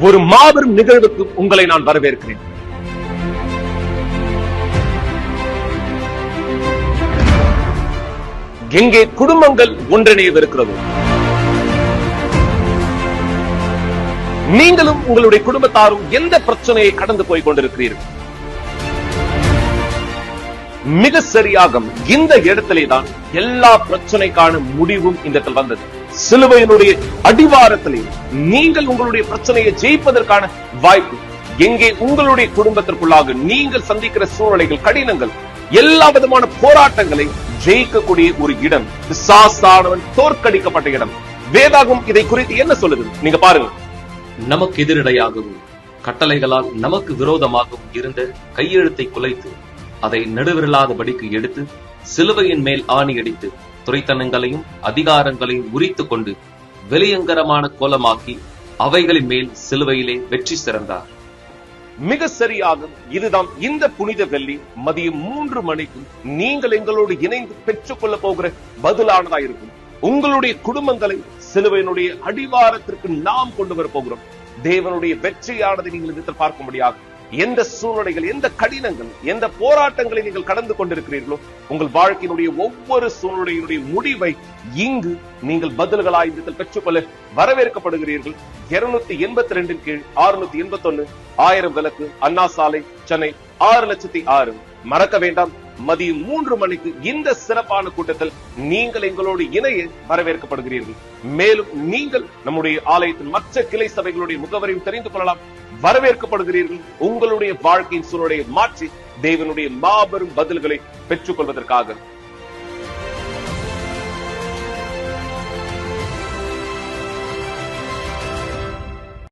ஒரு மாபெரும் நிகழ்வுக்கு உங்களை நான் வரவேற்கிறேன். எங்கே குடும்பங்கள் ஒன்றிணையவிருக்கிறது. நீங்களும் உங்களுடைய குடும்பத்தாரும் எந்த பிரச்சனையை கடந்து போய் கொண்டிருக்கிறீர்கள்? மிக சரியாக இந்த இடத்திலே தான் எல்லா பிரச்சனைக்கான முடிவும் இந்த இடத்தில் வந்தது. சிலுவையினுடைய அடிவாரத்திலே நீங்கள் உங்களுடைய பிரச்சனையை ஜெயிப்பதற்கான வாய்ப்பு எங்கே உங்களுடைய குடும்பத்திற்குள்ளாக நீங்கள் சந்திக்கிற சூழ்நிலைகள், கடினங்கள், எல்லா விதமான போராட்டங்களை ஜெயிக்கக்கூடிய ஒரு இடம், பிசாசானவன் தோற்கடிக்கப்பட்ட இடம். வேதாகம் இதை குறித்து என்ன சொல்லுது? நீங்க பாருங்க. நமக்கு எதிரடையாகவும் கட்டளைகளால் நமக்கு விரோதமாகவும் இருந்த கையெழுத்தை குலைத்து அதை நடுவிரலாதபடிக்கு எடுத்து சிலுவையின் மேல் ஆணியடித்து துரைத்தனங்களையும் அதிகாரங்களையும் உரித்து கொண்டு வெளியங்கரமான கோலமாக்கி அவைகளின் மேல் சிலுவையிலே வெற்றி சிறந்தார். மிக சரியாக இதுதான் இந்த புனித வெள்ளி மதியம் 3 மணிக்கு நீங்கள் எங்களோடு இணைந்து பெற்றுக் கொள்ள போகிற பதிலானதா இருக்கும். உங்களுடைய குடும்பங்களை சிலுவையினுடைய அடிவாரத்திற்கு நாம் கொண்டு வர போகிறோம். தேவனுடைய வெற்றியானதை நீங்கள் இதில் பார்க்க முடியாது. எந்த சூழ்நிலைகள், எந்த கடினங்கள், எந்த போராட்டங்களை நீங்கள் கடந்து கொண்டிருக்கிறீர்களோ, உங்கள் வாழ்க்கையினுடைய ஒவ்வொரு சூழ்நிலையினுடைய முடிவை இங்கு நீங்கள் பதில்களாய் இதில் பெற்றுக்கொள்ள வரவேற்கப்படுகிறீர்கள். 282 கீழ் 681 1000 விளக்கு, அண்ணா சாலை, சென்னை 6,06,000. மறக்க வேண்டாம், மதியம் 3 மணிக்கு இந்த சிறப்பான கூட்டத்தில் நீங்கள் எங்களோடு இணைய வரவேற்கப்படுகிறீர்கள். மேலும் நீங்கள் நம்முடைய ஆலயத்தின் மற்ற கிளை சபைகளுடைய முகவரையும் தெரிந்து கொள்ளலாம். வரவேற்கப்படுகிறீர்கள். உங்களுடைய வாழ்க்கையின் சூழலை மாற்றி தேவனுடைய மாபெரும் பதில்களை பெற்றுக் கொள்வதற்காக.